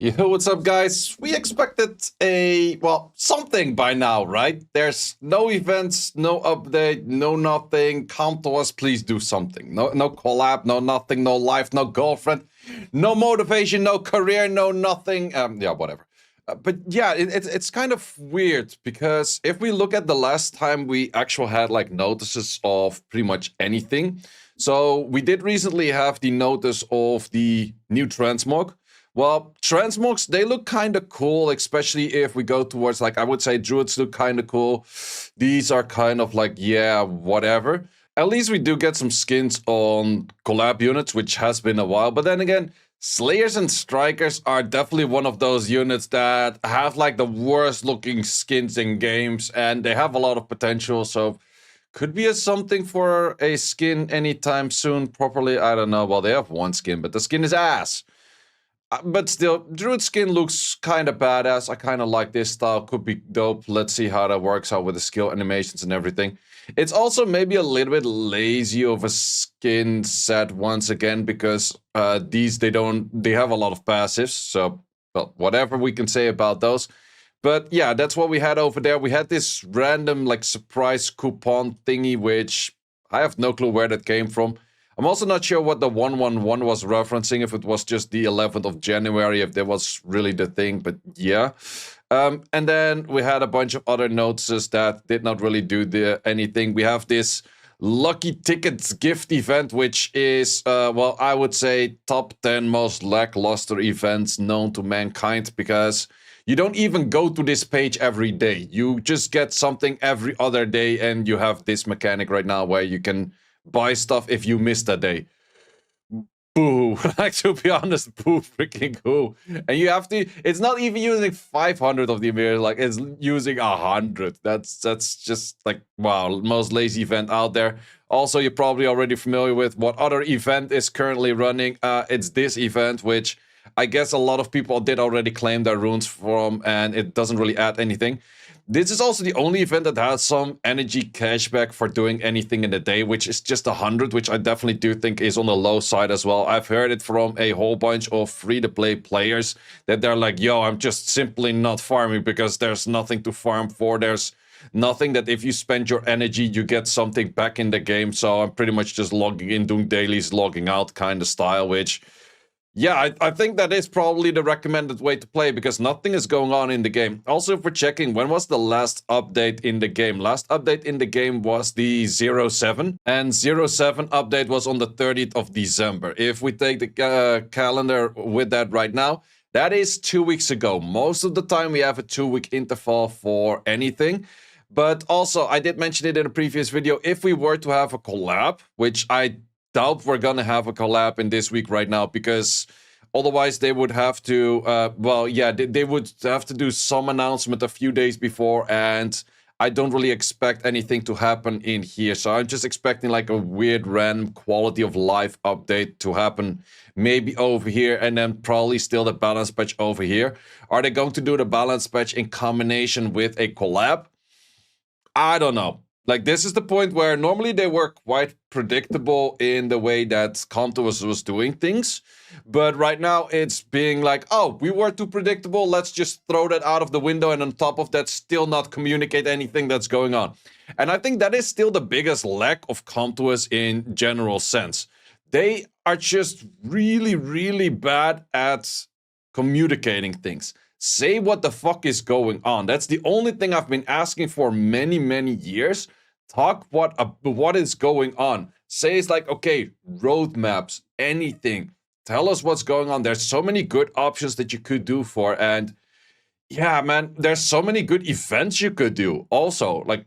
Yo, what's up, guys? We expected something by now, right? There's no events, no update, no nothing. Come to us, please do something. No collab, no nothing, no life, no girlfriend, no motivation, no career, no nothing. Yeah, whatever. But yeah, it's kind of weird because if we look at the last time we actually had like notices of pretty much anything. So we did recently have the notice of the new transmog. Well, transmogs, they look kind of cool, especially if we go towards, like, I would say druids look kind of cool. These are kind of like, yeah, whatever. At least we do get some skins on collab units, which has been a while. But then again, slayers and strikers are definitely one of those units that have like the worst looking skins in games, and they have a lot of potential. So could be a something for a skin anytime soon. Properly, I don't know. Well, they have one skin, but the skin is ass. But still, Druid skin looks kind of badass. I kind of like this style. Could be dope. Let's see how that works out with the skill animations and everything. It's also maybe a little bit lazy of a skin set once again, because these, they have a lot of passives. So, well, whatever we can say about those. But yeah, that's what we had over there. We had this random like surprise coupon thingy, which I have no clue where that came from. I'm also not sure what the 111 was referencing, if it was just the 11th of January, if that was really the thing, but yeah. And then we had a bunch of other notices that did not really do anything. We have this Lucky Tickets gift event, which is, well, I would say top 10 most lackluster events known to mankind, because you don't even go to this page every day. You just get something every other day, and you have this mechanic right now where you can buy stuff if you missed a day. Boo. Like, to be honest, boo freaking who. And you have to, it's not even using 500 of the mirrors, like it's using 100. That's just like, wow, most lazy event out there. Also, you're probably already familiar with what other event is currently running. It's this event, which I guess a lot of people did already claim their runes from, and it doesn't really add anything. This is also the only event that has some energy cashback for doing anything in a day, which is just 100, which I definitely do think is on the low side as well. I've heard it from a whole bunch of free-to-play players that they're like, yo, I'm just simply not farming because there's nothing to farm for. There's nothing that if you spend your energy, you get something back in the game. So I'm pretty much just logging in, doing dailies, logging out kind of style, which... yeah, I think that is probably the recommended way to play, because nothing is going on in the game. Also, if we're checking, when was the last update in the game? Last update in the game was the 07, and 07 update was on the 30th of December. If we take the calendar with that right now, that is 2 weeks ago. Most of the time, we have a 2-week interval for anything. But also, I did mention it in a previous video, if we were to have a collab, which I doubt we're gonna have a collab in this week right now, because otherwise they would have to, well, yeah, they would have to do some announcement a few days before, and I don't really expect anything to happen in here. So I'm just expecting like a weird random quality of life update to happen, maybe over here, and then probably still the balance patch over here. Are they going to do the balance patch in combination with a collab? I don't know. Like, this is the point where normally they were quite predictable in the way that Com2us was doing things. But right now it's being like, oh, we were too predictable. Let's just throw that out of the window, and on top of that, still not communicate anything that's going on. And I think that is still the biggest lack of Com2us in general sense. They are just really, really bad at communicating things. Say what the fuck is going on. That's the only thing I've been asking for many, many years. Talk what is going on. Say it's like, okay, roadmaps, anything. Tell us what's going on. There's so many good options that you could do for, and yeah, man, there's so many good events you could do. Also, like,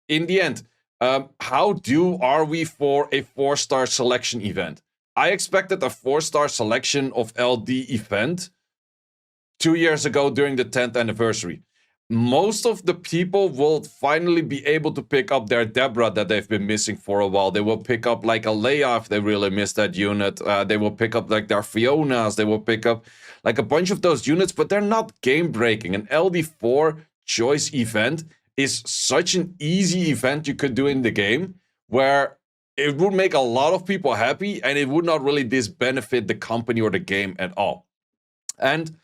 in the end, how are we for a 4-star selection event? I expected a 4-star selection of LD event 2 years ago during the 10th anniversary. Most of the people will finally be able to pick up their Deborah that they've been missing for a while. They will pick up like a Leia if they really miss that unit. They will pick up like their Fionas. They will pick up like a bunch of those units, but they're not game breaking. An LD4 choice event is such an easy event you could do in the game, where it would make a lot of people happy, and it would not really disbenefit the company or the game at all. And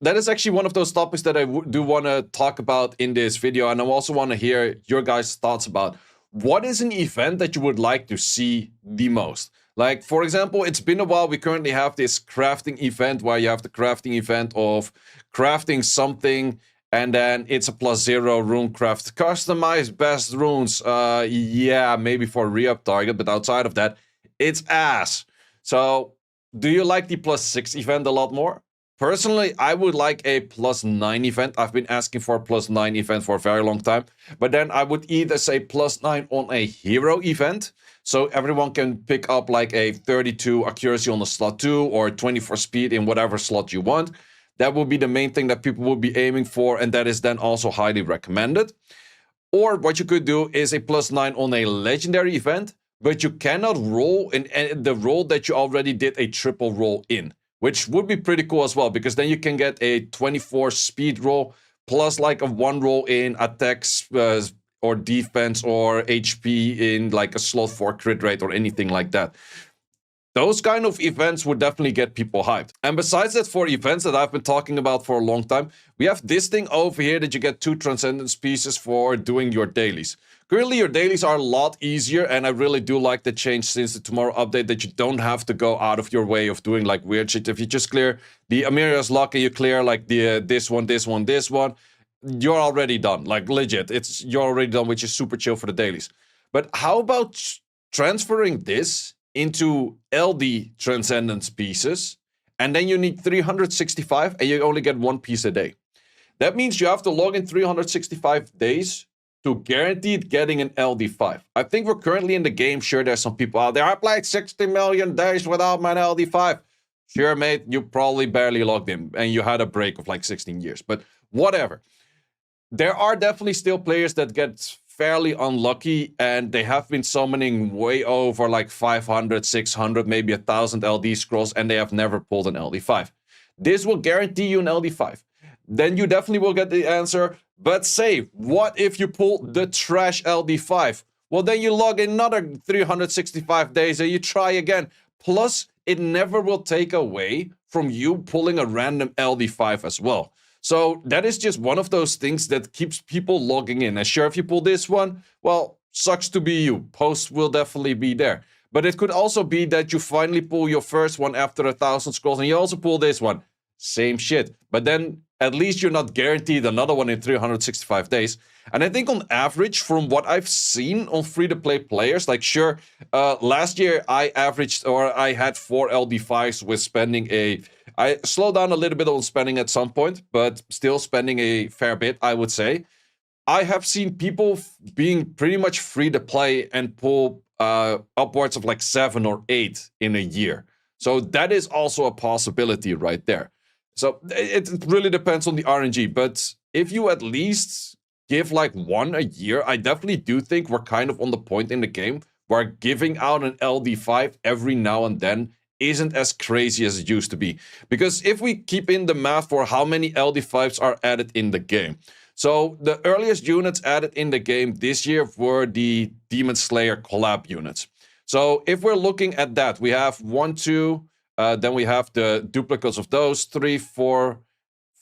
that is actually one of those topics that I do want to talk about in this video, and I also want to hear your guys' thoughts about what is an event that you would like to see the most. Like, for example, it's been a while. We currently have this crafting event where you have the crafting event of crafting something, and then it's a +0 rune craft. Customize best runes. Yeah, maybe for re-up target, but outside of that, it's ass. So, do you like the +6 event a lot more? Personally, I would like a +9 event. I've been asking for a +9 event for a very long time. But then I would either say +9 on a hero event, so everyone can pick up like a 32 accuracy on the slot 2 or 24 speed in whatever slot you want. That will be the main thing that people will be aiming for, and that is then also highly recommended. Or what you could do is a +9 on a legendary event, but you cannot roll in the roll that you already did a triple roll in, which would be pretty cool as well, because then you can get a 24 speed roll plus like a 1 roll in attacks or defense or HP in like a slot 4 crit rate or anything like that. Those kind of events would definitely get people hyped. And besides that, for events that I've been talking about for a long time, we have this thing over here that you get 2 Transcendence pieces for doing your dailies. Currently, your dailies are a lot easier, and I really do like the change since the Tomorrow update that you don't have to go out of your way of doing like weird shit. If you just clear the Amiria's Lock and you clear like the this one, you're already done. Like legit, you're already done, which is super chill for the dailies. But how about transferring this into LD Transcendence pieces, and then you need 365 and you only get 1 piece a day. That means you have to log in 365 days to guaranteed getting an LD5. I think we're currently in the game. Sure, there's some people out there, I played 60 million days without my LD5. Sure, mate, you probably barely logged in and you had a break of like 16 years, but whatever. There are definitely still players that get fairly unlucky, and they have been summoning way over like 500, 600, maybe 1,000 LD scrolls, and they have never pulled an LD5. This will guarantee you an LD5. Then you definitely will get the answer, but say, what if you pull the trash LD5? Well, then you log another 365 days and you try again. Plus, it never will take away from you pulling a random LD5 as well. So that is just one of those things that keeps people logging in. And sure, if you pull this one, well, sucks to be you. Posts will definitely be there. But it could also be that you finally pull your first one after 1,000 scrolls and you also pull this one. Same shit. But then at least you're not guaranteed another one in 365 days. And I think on average, from what I've seen on free-to-play players, like sure, last year I had 4 LD5s with spending I slowed down a little bit on spending at some point, but still spending a fair bit, I would say. I have seen people being pretty much free to play and pull upwards of like 7 or 8 in a year. So that is also a possibility right there. So it really depends on the RNG, but if you at least give like 1 a year, I definitely do think we're kind of on the point in the game where giving out an LD5 every now and then isn't as crazy as it used to be. Because if we keep in the math for how many LD5s are added in the game. So the earliest units added in the game this year were the Demon Slayer collab units. So if we're looking at that, we have 1, 2, then we have the duplicates of those, 3, 4,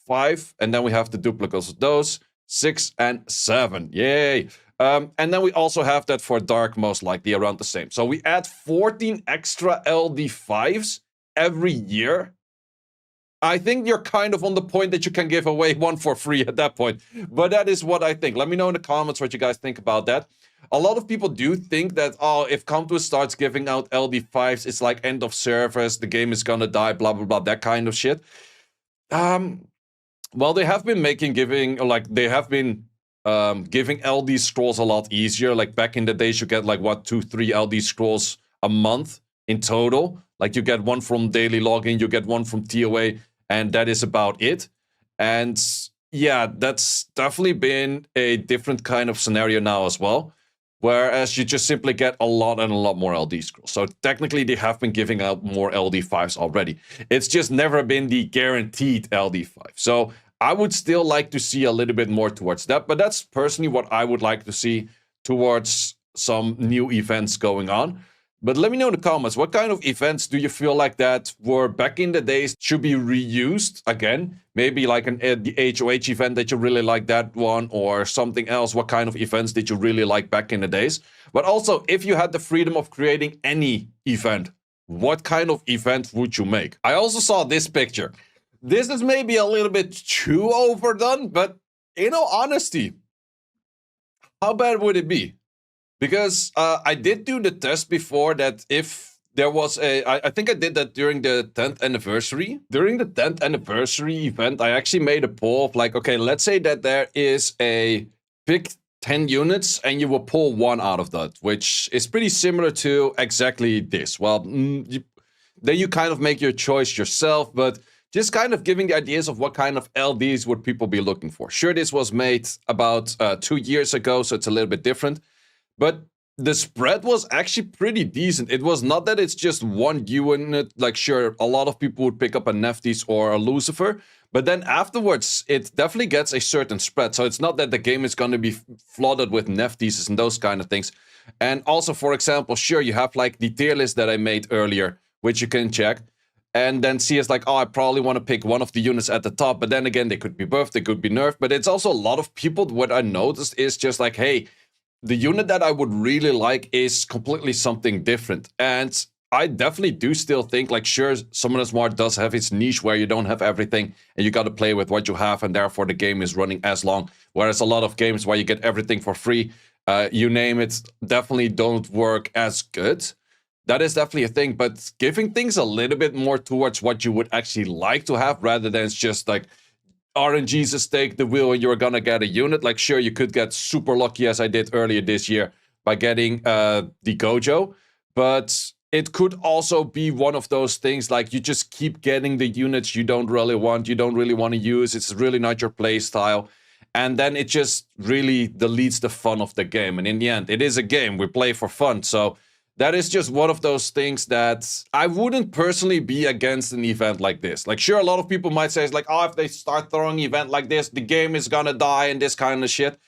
5, and then we have the duplicates of those, 6 and 7. Yay! And then we also have that for Dark, most likely around the same. So we add 14 extra LD5s every year. I think you're kind of on the point that you can give away 1 for free at that point. But that is what I think. Let me know in the comments what you guys think about that. A lot of people do think that, oh, if Com2us starts giving out LD5s, it's like end of service, the game is gonna die, blah, blah, blah, that kind of shit. Well, they have been giving LD scrolls a lot easier. Like back in the days, you get like, what, 2, 3 LD scrolls a month in total. Like you get 1 from daily login, you get 1 from TOA, and that is about it. And yeah, that's definitely been a different kind of scenario now as well. Whereas you just simply get a lot and a lot more LD scrolls. So technically they have been giving out more LD5s already. It's just never been the guaranteed LD5. So I would still like to see a little bit more towards that. But that's personally what I would like to see towards some new events going on. But let me know in the comments, what kind of events do you feel like that were back in the days should be reused again? Maybe like the HOH event that you really like that one, or something else. What kind of events did you really like back in the days? But also, if you had the freedom of creating any event, what kind of event would you make? I also saw this picture. This is maybe a little bit too overdone, but in all honesty, how bad would it be? Because I did do the test before that if there was I think I did that during the 10th anniversary. During the 10th anniversary event, I actually made a poll of like, okay, let's say that there is a pick 10 units and you will pull one out of that, which is pretty similar to exactly this. Well, then you kind of make your choice yourself, but just kind of giving the ideas of what kind of LDs would people be looking for. Sure, this was made about 2 years ago, so it's a little bit different. But the spread was actually pretty decent. It was not that it's just one unit. Like, sure, a lot of people would pick up a Nephthys or a Lucifer. But then afterwards, it definitely gets a certain spread. So it's not that the game is going to be flooded with Nephthys and those kind of things. And also, for example, sure, you have like the tier list that I made earlier, which you can check. And then see it's like, oh, I probably want to pick one of the units at the top. But then again, they could be buffed, they could be nerfed. But it's also a lot of people, what I noticed is just like, hey, the unit that I would really like is completely something different. And I definitely do still think, like, sure, Sumoners Mart does have its niche where you don't have everything and you got to play with what you have, and therefore the game is running as long. Whereas a lot of games where you get everything for free, you name it, definitely don't work as good. That is definitely a thing, but giving things a little bit more towards what you would actually like to have rather than it's just like, RNG's a stake the wheel and you're gonna get a unit. Like, sure, you could get super lucky as I did earlier this year by getting the Gojo, but it could also be one of those things like you just keep getting the units you don't really want, you don't really want to use, it's really not your play style, and then it just really deletes the fun of the game. And in the end, it is a game, we play for fun, so that is just one of those things that I wouldn't personally be against an event like this. Like, sure, a lot of people might say, it's like, oh, if they start throwing an event like this, the game is gonna die and this kind of shit.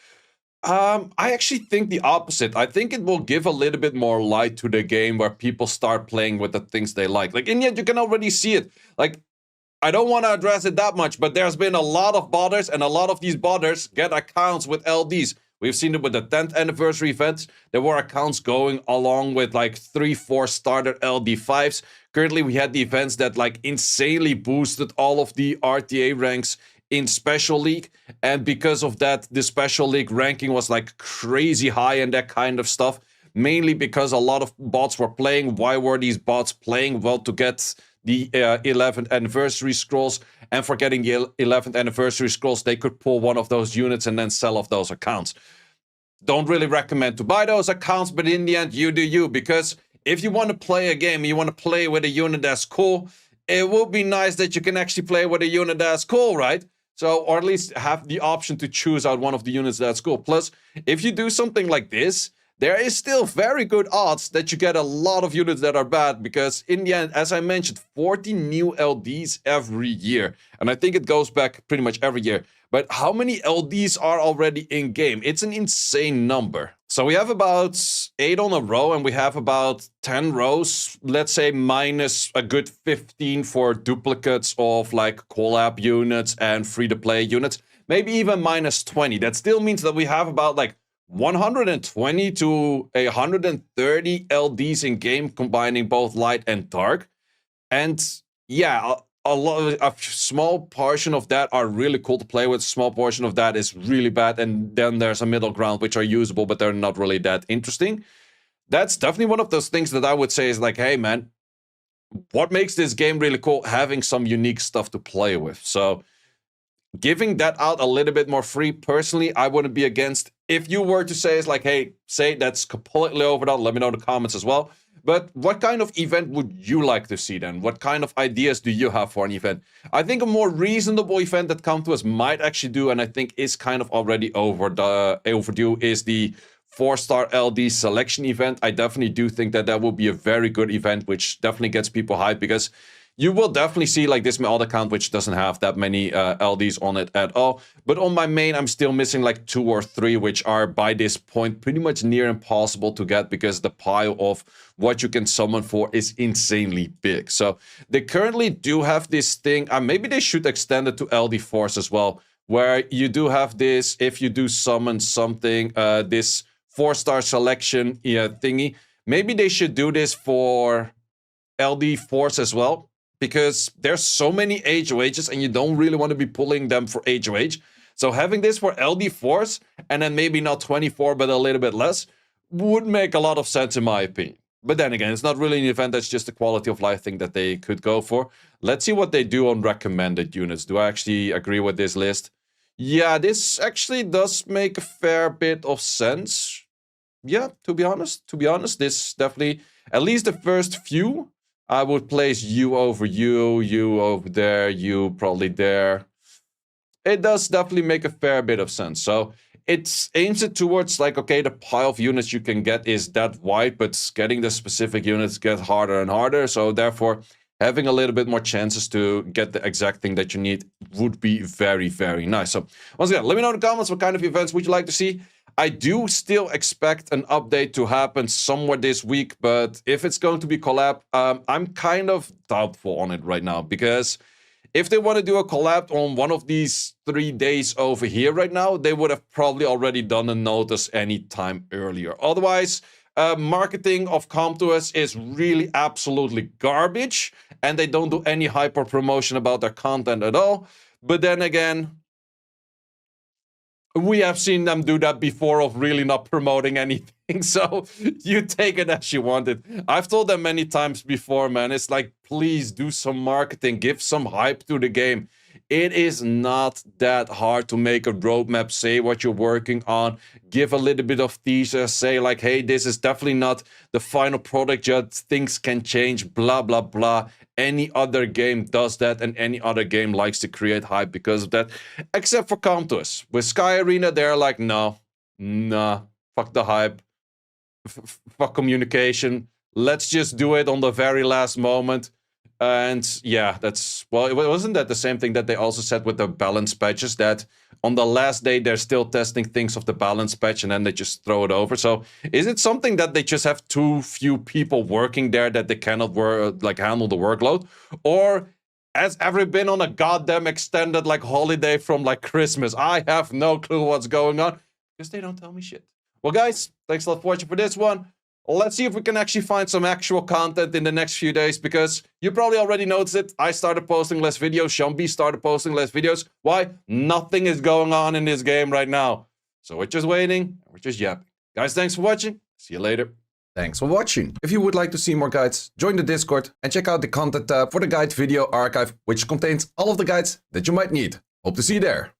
I actually think the opposite. I think it will give a little bit more light to the game where people start playing with the things they like. Like, in the end, you can already see it. Like, I don't want to address it that much, but there's been a lot of botters, and a lot of these botters get accounts with LDs. We've seen it with the 10th anniversary events. There were accounts going along with like 3-4 starter LD5s. Currently, we had the events that like insanely boosted all of the RTA ranks in Special League. And because of that, the Special League ranking was like crazy high and that kind of stuff. Mainly because a lot of bots were playing. Why were these bots playing? Well, to get the 11th anniversary scrolls, and for getting the 11th anniversary scrolls, they could pull one of those units and then sell off those accounts. Don't really recommend to buy those accounts, but in the end, you do you, because if you want to play a game, you want to play with a unit that's cool, it would be nice that you can actually play with a unit that's cool, right? So, or at least have the option to choose out one of the units that's cool. Plus, if you do something like this, there is still very good odds that you get a lot of units that are bad, because in the end, as I mentioned, 40 new LDs every year. And I think it goes back pretty much every year. But how many LDs are already in game? It's an insane number. So we have about 8 on a row, and we have about 10 rows, let's say minus a good 15 for duplicates of like collab units and free-to-play units. Maybe even minus 20. That still means that we have about like 120 to 130 LDs in game, combining both light and dark. And yeah, a small portion of that are really cool to play with. A small portion of that is really bad. And then there's a middle ground, which are usable, but they're not really that interesting. That's definitely one of those things that I would say is like, hey, man, what makes this game really cool? Having some unique stuff to play with. So giving that out a little bit more free, personally, I wouldn't be against. If you were to say it's like, hey, say that's completely overdone, let me know in the comments as well. But what kind of event would you like to see then? What kind of ideas do you have for an event? I think a more reasonable event that Com2us might actually do, and I think is kind of already overdue, is the 4-star LD selection event. I definitely do think that that will be a very good event, which definitely gets people hyped, because you will definitely see like this my alt account, which doesn't have that many LDs on it at all. But on my main, I'm still missing like 2 or 3, which are by this point pretty much near impossible to get because the pile of what you can summon for is insanely big. So they currently do have this thing. Maybe they should extend it to LD Force as well, where you do have this, if you do summon something, this 4-star selection thingy. Maybe they should do this for LD Force as well, because there's so many HOHs and you don't really want to be pulling them for HOH. So having this for LD Force, and then maybe not 24, but a little bit less, would make a lot of sense in my opinion. But then again, it's not really an event, that's just a quality of life thing that they could go for. Let's see what they do on recommended units. Do I actually agree with this list? Yeah, this actually does make a fair bit of sense. Yeah, to be honest, this definitely, at least the first few, I would place you over you, you over there, you probably there. It does definitely make a fair bit of sense. So it aims it towards like, okay, the pile of units you can get is that wide, but getting the specific units get harder and harder. So therefore, having a little bit more chances to get the exact thing that you need would be very, very nice. So once again, let me know in the comments what kind of events would you like to see. I do still expect an update to happen somewhere this week, but if it's going to be collab, I'm kind of doubtful on it right now, because if they want to do a collab on one of these 3 days over here right now, they would have probably already done a notice any time earlier. Otherwise, marketing of Com2us is really absolutely garbage, and they don't do any hyper promotion about their content at all. But then again, we have seen them do that before of really not promoting anything, so you take it as you want it. I've told them many times before, man, it's like, please do some marketing, give some hype to the game. It is not that hard to make a roadmap, say what you're working on, give a little bit of teaser, say like, hey, this is definitely not the final product yet, things can change, blah, blah, blah. Any other game does that, and any other game likes to create hype because of that, except for Com2us. With Sky Arena, they're like, no, nah, fuck the hype, fuck communication, let's just do it on the very last moment. And yeah, that's, well, wasn't that the same thing that they also said with the balance patches, that on the last day they're still testing things of the balance patch and then they just throw it over? So is it something that they just have too few people working there that they cannot like handle the workload? Or has ever been on a goddamn extended like holiday from like Christmas? I have no clue what's going on, because they don't tell me shit. Well guys, thanks a lot for watching for this one. Let's see if we can actually find some actual content in the next few days, because you probably already noticed it. I started posting less videos. Sean started posting less videos. Why? Nothing is going on in this game right now. So we're just waiting. We're just yapping. Guys, thanks for watching. See you later. Thanks for watching. If you would like to see more guides, join the Discord and check out the content tab for the guide video archive, which contains all of the guides that you might need. Hope to see you there.